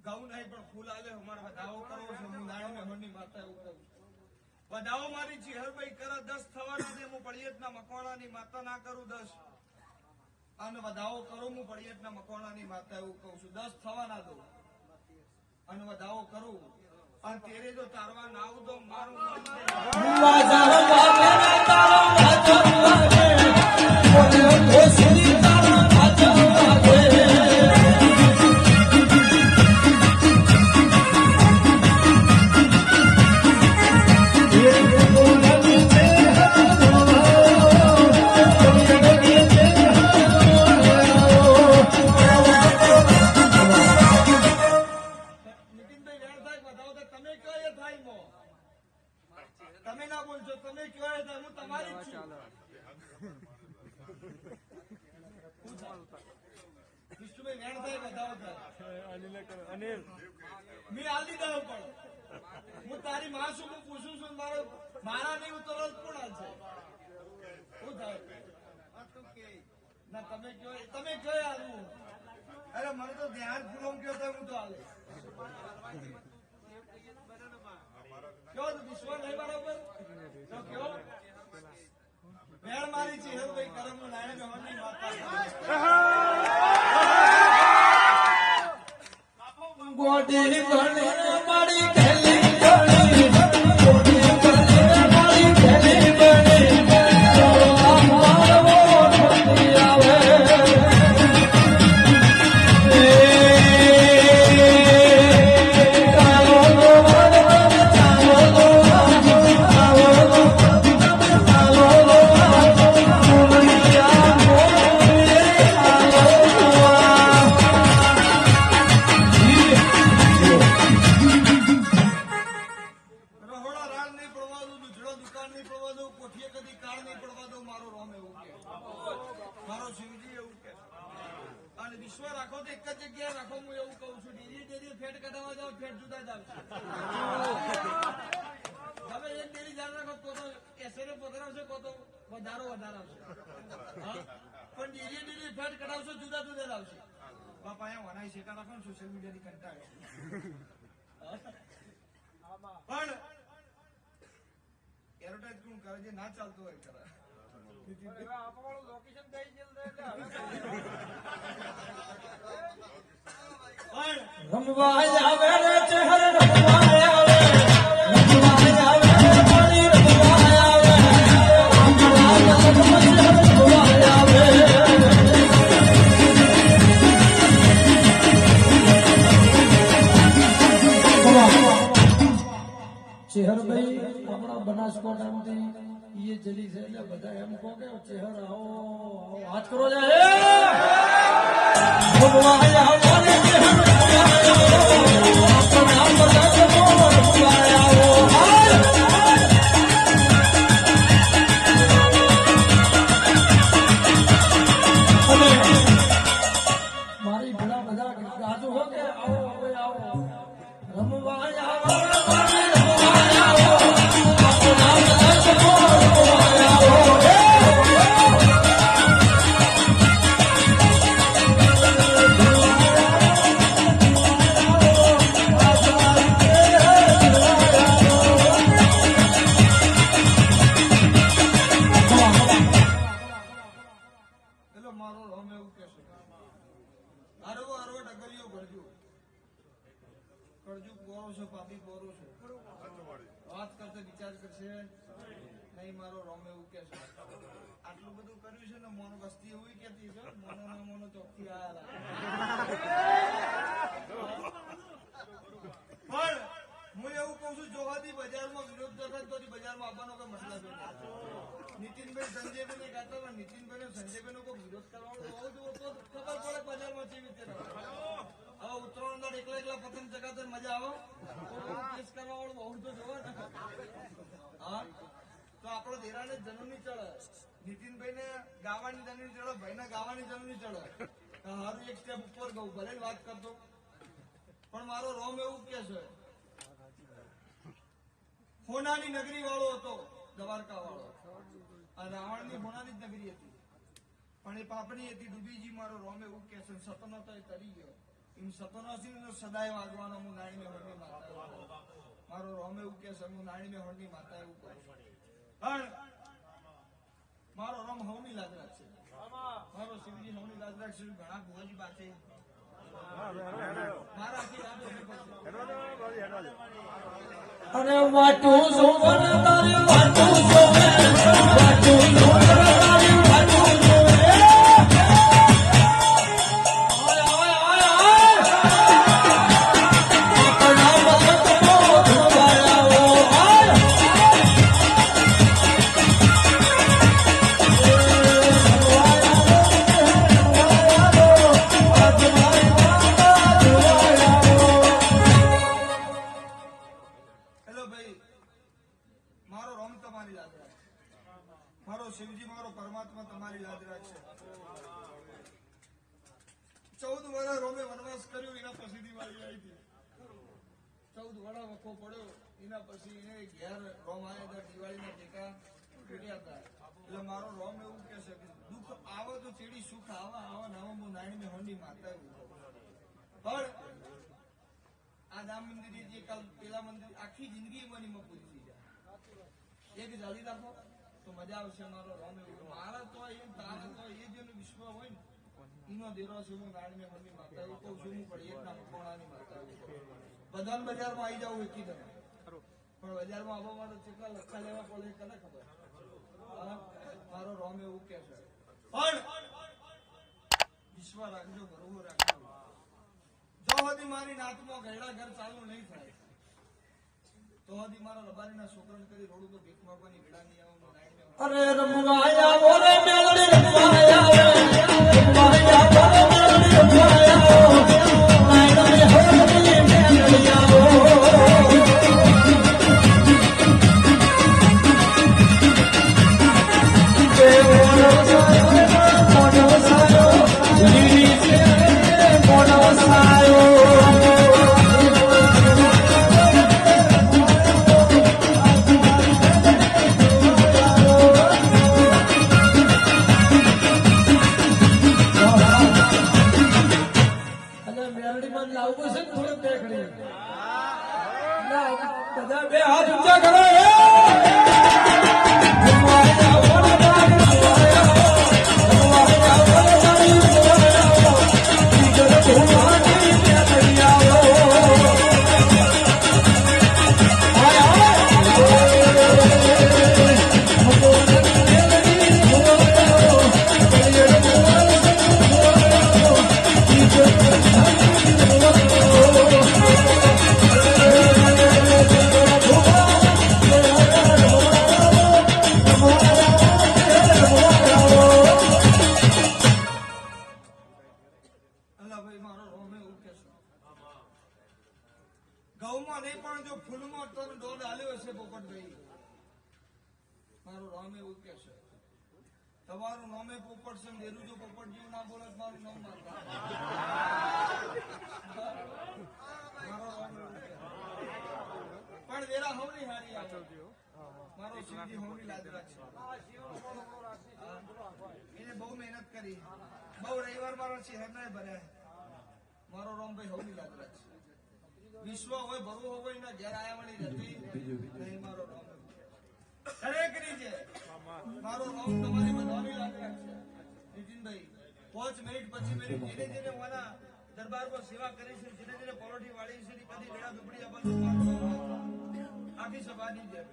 ગાઉં નહીં પણ ફૂલ આલે અમારે વધાવો કરવો છે હું નારાયણ મહેમાનની માતા એવું કહું વધાવો મારી ચિહરભાઈ કરે 10 થવાના દે હું પડિયતના મકવાણાની માતા ના કરું 10 અને વધાવો કરો હું પડિયતના મકવાણાની માતા એવું કહું છું 10 થવાના દો અને વધાવો કરું અને તેરે જો તારવા ના આવું તો મારું તમે ના બોલશો તમે કયો હું તમારી જ છું વિષ્ણુભાઈ વેણ થાય બતાવો અનિલ મેં આલી દઉં પણ હું તારી માં છું હું પૂછું છું મારા નહીં ઉતરવા કોણ હાલશે શું થાય ના તમે કયો હાલવું અરે મને તો ધ્યાન પૂરો કયો થાય હું તો હાલે કયો વિશ્વાસ નહીં બરાબર તો કયો વેણ મારી છે ભાઈ કરમ નારાયણ ભગવાનની માતા ગોડી બને મારી ખેલી ગોડી ગોડી બને મારી ખેલી બને મારવો ઠંડી આવે વિશ્વ રાખો તો એક જ જગ્યાએ રાખો હું એવું કહું છું ડેરી ફેટ કઢાવવા જાવ ફેટ જુદા જ આવશે તમે એક ડેરી ધ્યાન રાખો તો એસરે પકડાવશે તો વધારો આવશે પણ ડેરી ફેટ કઢાવશો જુદા જુદા જ આવશે બાપા અહીંયા વનાઈ શેકા રાખો ને સોશિયલ મીડિયાની કંટાળ પણ એડવર્ટાઇઝ કોણ કરે જે ના ચાલતું હોય કરે રમવા આવે રે ચહેર રમવા આવે ચેહરભાઈ આપણા બનાસકાંઠામાંથી ये जली से બધા એમ કહો કે ચહેર આવો વાત કરો મારી ભલા બધા ગાજો હો કે આવો આવો રમવા આવો વાત કરશે વિચાર કરશે નહીં મારો રોમ એવું કે છે આટલું બધું કર્યું છે ને મોનો વસ્તી એવું કેતી છે મોનો ના મોનો ચોખ્ખી પણ હું એવું કઉ છું જોવાથી બજારમાં વિરોધ થતા તો બજારમાં આવવાનો કોઈ મતલબ નીતિનભાઈ સંજયભાઈ ને કહેતા હતા નીતિનભાઈ સંજયભાઈ નો કોઈ વિરોધ કરવાનો બહુ ખબર પડે બજારમાં જેવી રીતે હવે ઉત્તરાયણ એકલા પતંગ ચગાવતા મજા આવે કેસ કરવા વાળું બહુ તો જોવા હા તો આપણો દેરાને જન્મની ચડે નીતિનભાઈ ને ગાવાની જન્મની ચડે ભાઈ ને ગાવાની જન્મની ચડે હારું એક સ્ટેપ ઉપર ગયું ભલે વાત કરતો પણ મારો રોમ એવું કે છે હોનાની નગરી વાળો હતો દ્વારકા વાળો આ રાવણની હોનાની જ નગરી હતી પણ એ પાપણી હતી ડૂબીજી મારો રોમ એવું કે છે સતન હતો એ તરી ગયો એમ સતોનાસી નો સદાય વાગવાનો હું નાણી મેં હોળની માતા મારો રોમ એવું કે છે હું નાણી મેં હોળની માતા એવું કહું પણ મારો રોમ હવની લાજ રાખશે મારો શિવજી હવની લાજ રાખશે ઘણા ભુવાજી બાતે મારા આખી રાત અરે વાટું સોવન તારી વાટું સોવે વાટું સોવન તારી વાટું સોવે ઓય ઓય ઓય ઓય આપણા બાત નો ધોવાયો ઓય હેલો ભાઈ મારો રોમ તમારી યાદ રાખશે મારો શિવજી મારો પરમાત્મા તમારી યાદ રાખશે 14 વર્ષ રોમે વનવાસ કર્યો એના પછી દિવાળી આવી હતી 14 વર્ષ વખો પડ્યો એના પછી એને ઘેર રોમ આવ્યા હતા દિવાળીના ટેકા પીડ્યા હતા એટલે મારો રોમ એવું કે છે કે દુઃખ આવે તો ચેડી સુખ આવા આવા નવા હું નાણી ને હોંડી માતા એવું પણ આ રામ મંદિર જે કાલ પેલા મંદિર આખી જિંદગી મનીમાં પૂરી થઈ જાય એક જાળી રાખો તો મજા આવશે મારો રોમ એવું મારા તો એ તારા તો એ જેનો વિશ્વ હોય ને એનો દેરો છે હું નાણી મેં મનની માતા એવું કહું છું હું પણ એક નામ કોણાની માતા બધા બજારમાં આવી જાવ એકી તમે પણ બજારમાં આવવા માટે કેટલા લખા લેવા પડે કને ખબર મારો રોમ એવું કે છે પણ વિશ્વ રાખજો બરોબર રાખજો જો હદી મારી નાતમાં ગયડા ઘર ચાલુ નહીં થાય તો હદી મારા રબારીના છોકરાને કરી રોડ ઉપર ભીખ માંગવાની વેડા નહીં આવું અરે રમવાયા ઓરે મેલડી રમવાયા રમવાયા ઓરે મેલડી રમવાયા નાયડે હોળી મેલડી આવો બધા બે હાથ ઊંચા કરો ગૌમાં નહીં પણ જો ફૂલમાં તન દોડ આલ્યો હશે પોપટભાઈ મારું નામ એવું કે છે તમારું નામે પોપટ છે દેરું જો પોપટ જેવું ના બોલે મારું નામ મારતા મારો નામ એવું કે પણ વેરા હવની હારી આવે મારો શિવજી હવની લાજ રાખશે એને બહુ મહેનત કરી બહુ રવિવાર મારો શહેરને ભર્યા મારો રામભાઈ હવની લાજ રાખશે વિશ્વ હોય ભરવું હોય ને ઘેર આયા વળી જતી નહીં મારો રામ દરેક રીતે મારો રામ તમારી બધાની લાગ રાખશે નીતિનભાઈ 5 મિનિટ 25 મિનિટ ધીરે ધીરે વાના દરબારમાં સેવા કરી છે ધીરે ધીરે પરોઠી વાળી છે કદી વેળા દુબળી આપવાનું આખી સભાની જેમ